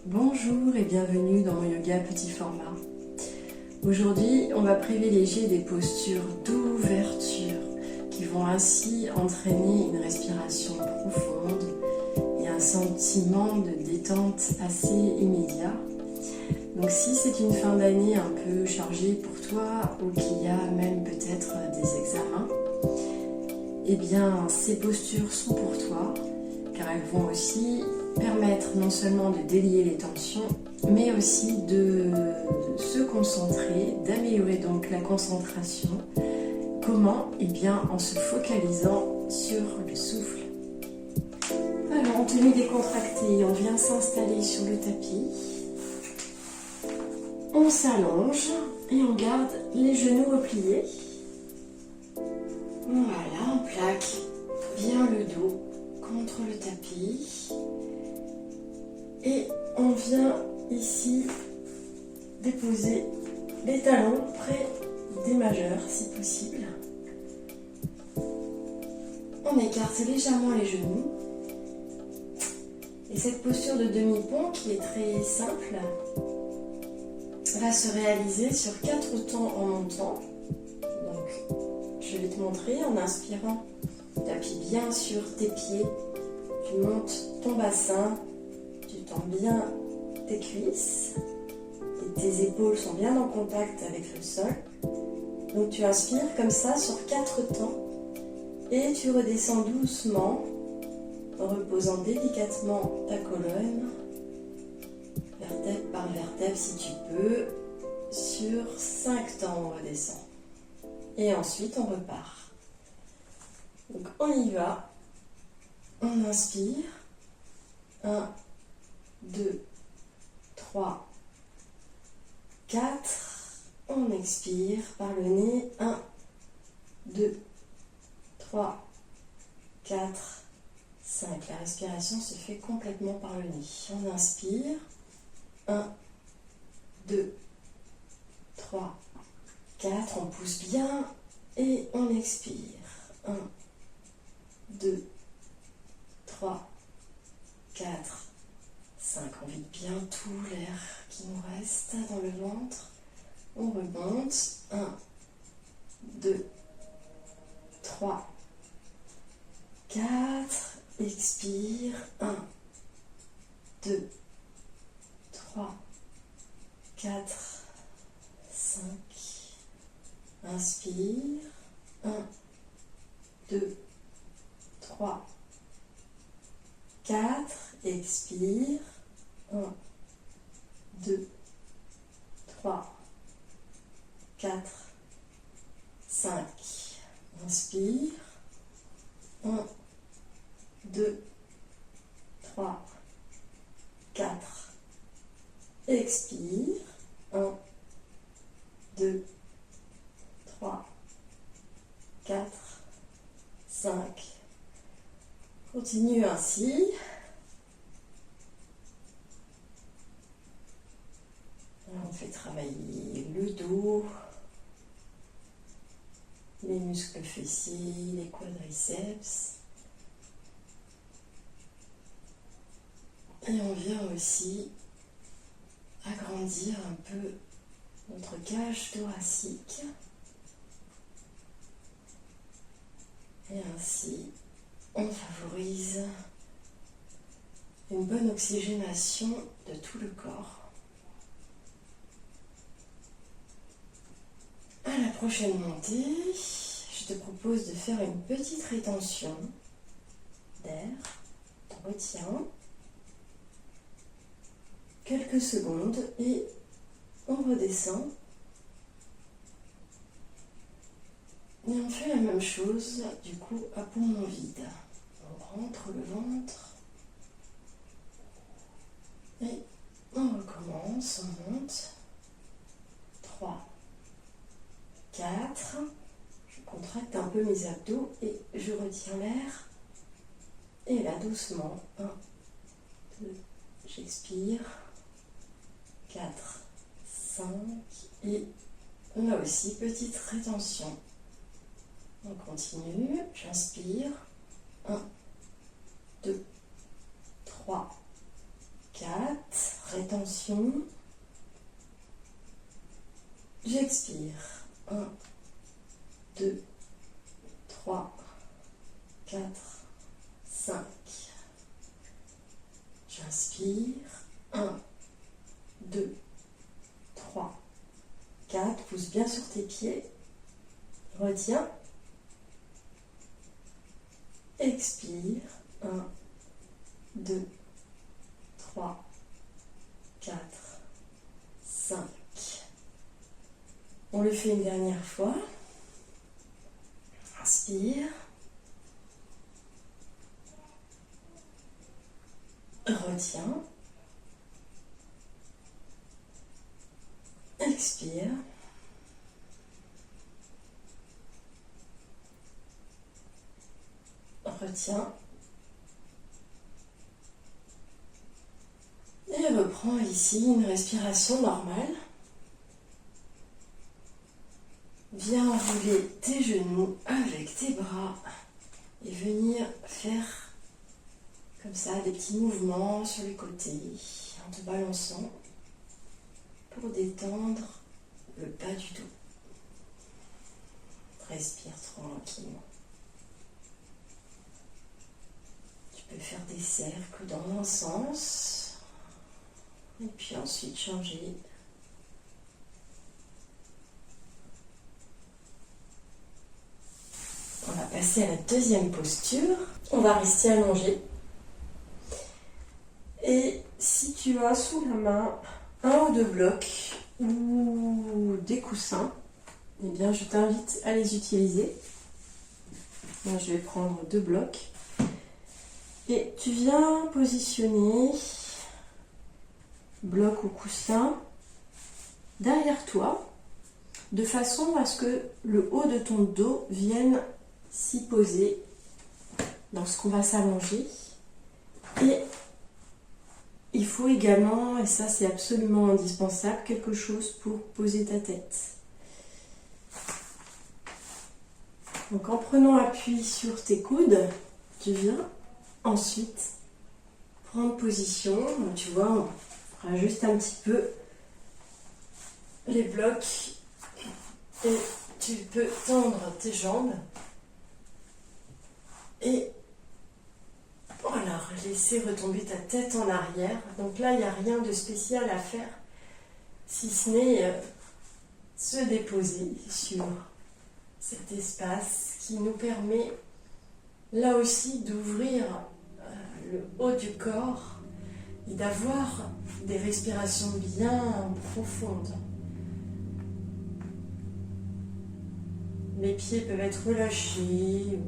Bonjour et bienvenue dans mon yoga petit format. Aujourd'hui, on va privilégier des postures d'ouverture qui vont ainsi entraîner une respiration profonde et un sentiment de détente assez immédiat. Donc si c'est une fin d'année un peu chargée pour toi ou qu'il y a même peut-être des examens, eh bien ces postures sont pour toi car elles vont aussi permettre non seulement de délier les tensions, mais aussi de se concentrer, d'améliorer donc la concentration. Comment? Eh bien en se focalisant sur le souffle. Alors en tenue décontractée, on vient s'installer sur le tapis. On s'allonge et on garde les genoux repliés. Voilà, on plaque bien le dos contre le tapis. Et on vient ici déposer les talons près des majeurs si possible. On écarte légèrement les genoux. Et cette posture de demi-pont qui est très simple va se réaliser sur 4 temps en montant. Donc je vais te montrer en inspirant. Tu appuies bien sur tes pieds, tu montes ton bassin. Tu tends bien tes cuisses et tes épaules sont bien en contact avec le sol. Donc tu inspires comme ça sur 4 temps et tu redescends doucement en reposant délicatement ta colonne, vertèbre par vertèbre si tu peux, sur 5 temps on redescend. Et ensuite on repart. Donc on y va, on inspire, 1, 2, 3, 4, on expire par le nez, 1, 2, 3, 4, 5. La respiration se fait complètement par le nez. On inspire, 1, 2, 3, 4, on pousse bien et on expire, 1, 2, 3, 4, 5, on vide bien tout l'air qui nous reste dans le ventre. On remonte. 1, 2, 3, 4. Expire. 1, 2, 3, 4, 5. Inspire. 1, 2, 3, 4. Expire. 1, 2, 3, 4, 5. Inspire. 1, 2, 3, 4. Expire. 1, 2, 3, 4, 5. Continue ainsi. On fait travailler le dos, les muscles fessiers, les quadriceps. Et on vient aussi agrandir un peu notre cage thoracique. Et ainsi, on favorise une bonne oxygénation de tout le corps. À la prochaine montée, je te propose de faire une petite rétention d'air. On retient quelques secondes et on redescend. Et on fait la même chose du coup à poumon vide. On rentre le ventre et on recommence, on monte. 3, 4, je contracte un peu mes abdos et je retiens l'air. Et là, doucement, 1, 2, j'expire. 4, 5, et là aussi, petite rétention. On continue, j'inspire. 1, 2, 3, 4, Rétention. J'expire. 1, 2, 3, 4, 5. J'inspire. 1, 2, 3, 4. Pousse bien sur tes pieds. Retiens. Expire. 1, 2, 3, 4, 5. On le fait une dernière fois. Inspire. Retiens. Expire. Retiens. Et reprends ici une respiration normale. Viens enrouler tes genoux avec tes bras et venir faire comme ça des petits mouvements sur les côtés en te balançant pour détendre le bas du dos. Respire tranquillement. Tu peux faire des cercles dans un sens et puis ensuite changer. On va passer à la deuxième posture. On va rester allongé. Et si tu as sous la main un ou deux blocs ou des coussins, eh bien je t'invite à les utiliser. Moi, je vais prendre 2 blocs. Et tu viens positionner bloc ou coussin derrière toi, de façon à ce que le haut de ton dos vienne s'y poser lorsqu'on va s'allonger. Et il faut également, et ça c'est absolument indispensable, quelque chose pour poser ta tête. Donc en prenant appui sur tes coudes, tu viens ensuite prendre position. Donc, tu vois, on fera juste un petit peu les blocs et tu peux tendre tes jambes et voilà, laisser retomber ta tête en arrière. Donc là, il n'y a rien de spécial à faire, si ce n'est se déposer sur cet espace qui nous permet là aussi d'ouvrir le haut du corps et d'avoir des respirations bien profondes. Les pieds peuvent être relâchés ou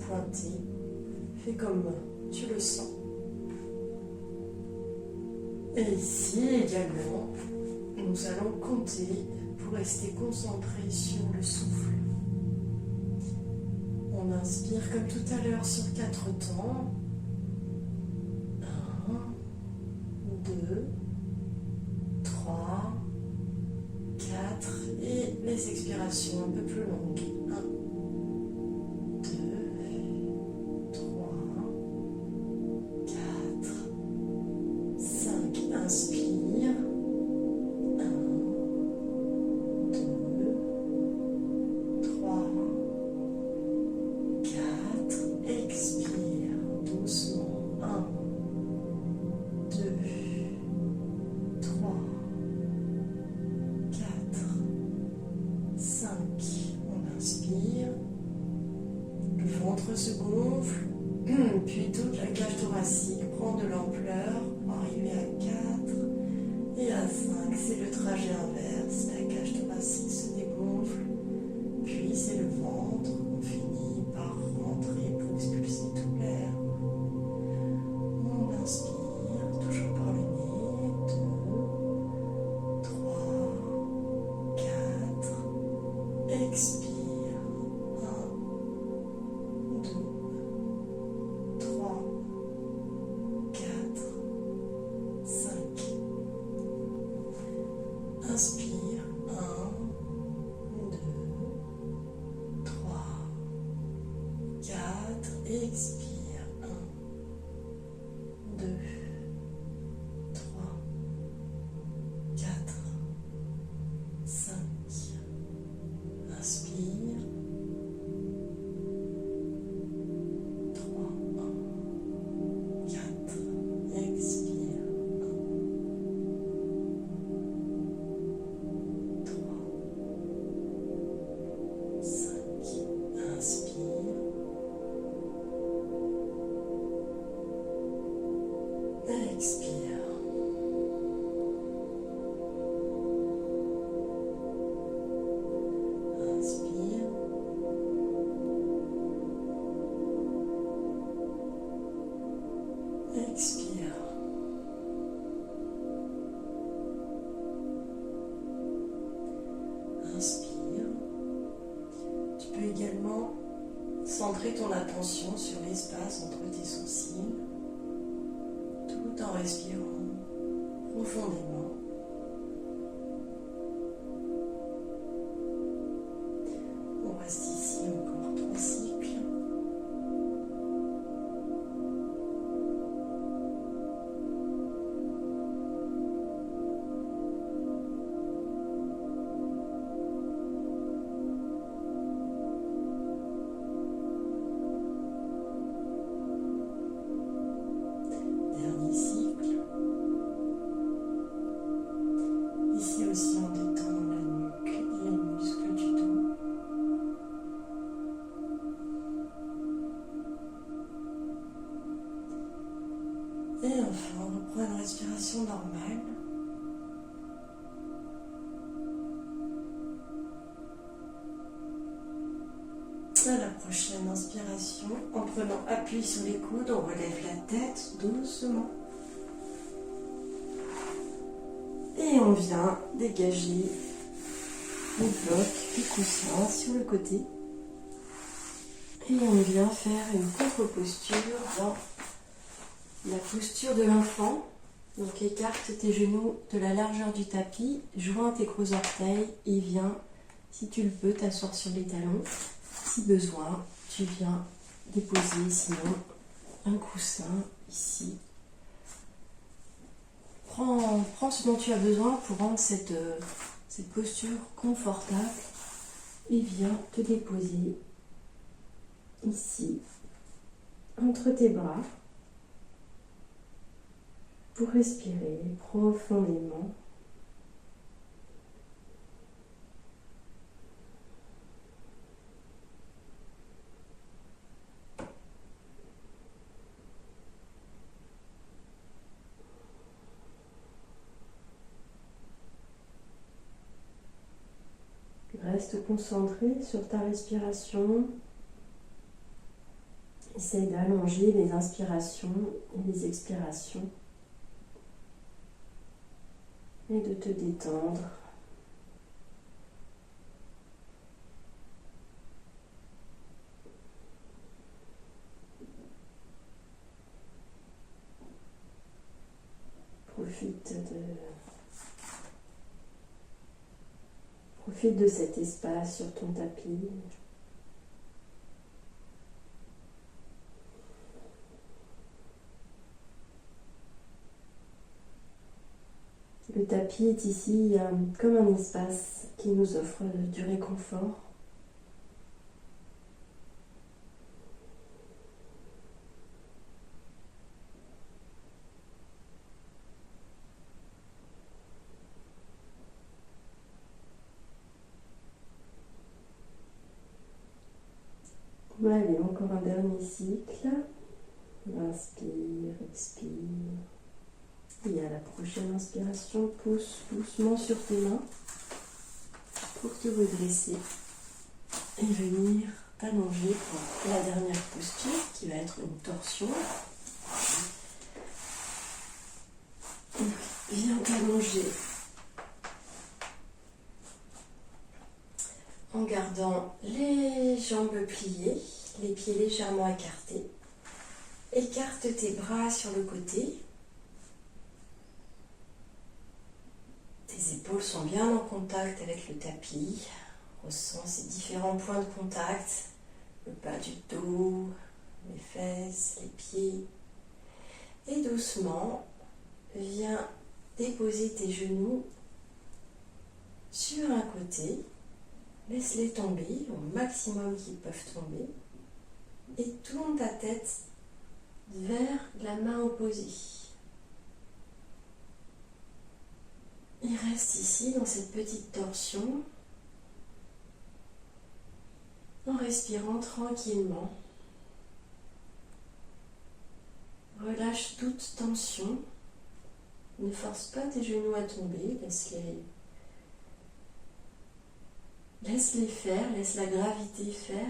pointés. Fais comme tu le sens. Et ici également, nous allons compter pour rester concentrés sur le souffle. On inspire comme tout à l'heure sur 4 temps. 1, 2, 3, 4. Et les expirations un peu plus longues. 1, 2, 3, 4, 5. Inspire. 1, 2, 3, 4. Expire doucement. 1, 2, 3, 4, 5. On inspire. Le ventre se gonfle. Puis toute la cage thoracique prend de l'ampleur pour arriver à 4 et à 5. C'est le trajet inverse. La cage thoracique se dégonfle. Puis c'est le ventre. On finit par rentrer pour expulser tout l'air. On inspire, toujours par le nez. 2, 3, 4. Expire. 1, 2, 3, 4, 5. Inspire. Expire. Inspire. Expire. Inspire. Tu peux également centrer ton attention sur l'espace entre tes sourcils, tout en respirant profondément. On reste ici encore 3 cycles. Dernier cycle. Ici aussi on détend la nuque et les muscles du dos. Et enfin on reprend une respiration normale. À la prochaine inspiration, en prenant appui sur les coudes, on relève la tête doucement. Et on vient dégager les blocs du coussin sur le côté. Et on vient faire une contre-posture dans la posture de l'enfant. Donc écarte tes genoux de la largeur du tapis, joins tes gros orteils et viens, si tu le peux, t'asseoir sur les talons. Si besoin, tu viens déposer sinon un coussin ici. Prends ce dont tu as besoin pour rendre cette posture confortable et viens te déposer ici entre tes bras pour respirer profondément. Reste concentré sur ta respiration. Essaye d'allonger les inspirations et les expirations et de te détendre. Profite de cet espace sur ton tapis. Le tapis est ici comme un espace qui nous offre du réconfort. Allez, encore un dernier cycle. Inspire, expire. Et à la prochaine inspiration, pousse doucement sur tes mains pour te redresser et venir t'allonger pour la dernière posture qui va être une torsion. Viens t'allonger en gardant les jambes pliées, les pieds légèrement écartés. Écarte tes bras sur le côté. Tes épaules sont bien en contact avec le tapis. Ressens ces différents points de contact, le bas du dos, les fesses, les pieds. Et doucement, viens déposer tes genoux sur un côté. Laisse-les tomber au maximum qu'ils peuvent tomber. Et tourne ta tête vers la main opposée. Et reste ici dans cette petite torsion en respirant tranquillement. Relâche toute tension Ne force pas tes genoux à tomber, laisse-les faire, laisse la gravité faire.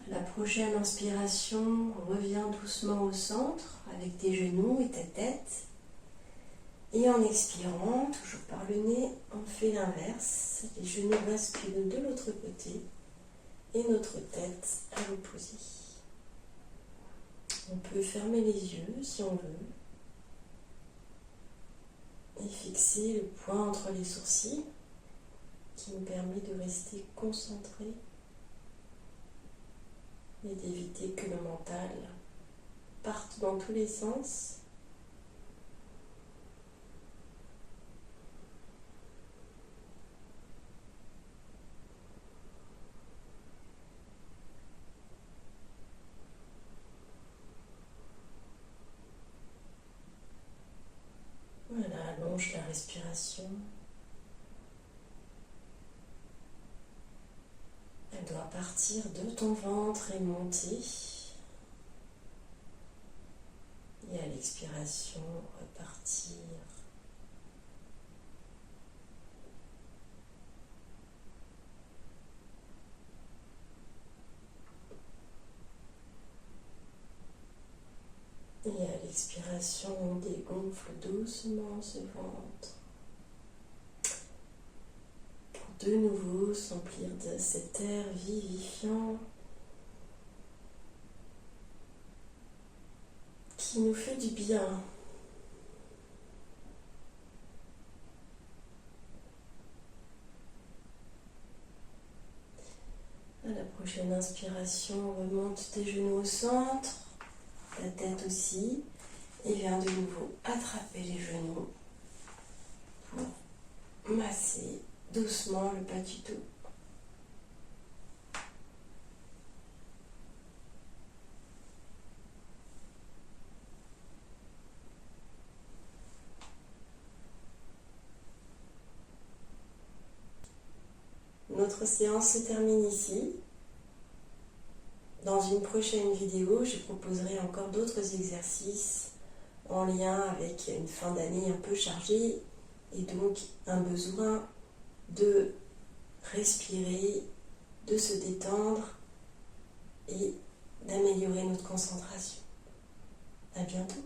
La prochaine inspiration, reviens doucement au centre avec tes genoux et ta tête. Et en expirant, toujours par le nez, on fait l'inverse. Les genoux basculent de l'autre côté et notre tête à l'opposé. On peut fermer les yeux si on veut et fixer le point entre les sourcils qui nous permet de rester concentré et d'éviter que le mental parte dans tous les sens. Voilà, allonge la respiration. Elle doit partir de ton ventre et monter. Et à l'expiration, repartir. Et à l'expiration, on dégonfle doucement ce ventre. Pour de nouveau s'emplir de cet air vivifiant qui nous fait du bien. À la prochaine inspiration, remonte tes genoux au centre, la tête aussi, et viens de nouveau attraper les genoux pour masser doucement le bas du dos. Notre séance se termine ici. Dans une prochaine vidéo, je proposerai encore d'autres exercices en lien avec une fin d'année un peu chargée et donc un besoin de respirer, de se détendre et d'améliorer notre concentration. À bientôt.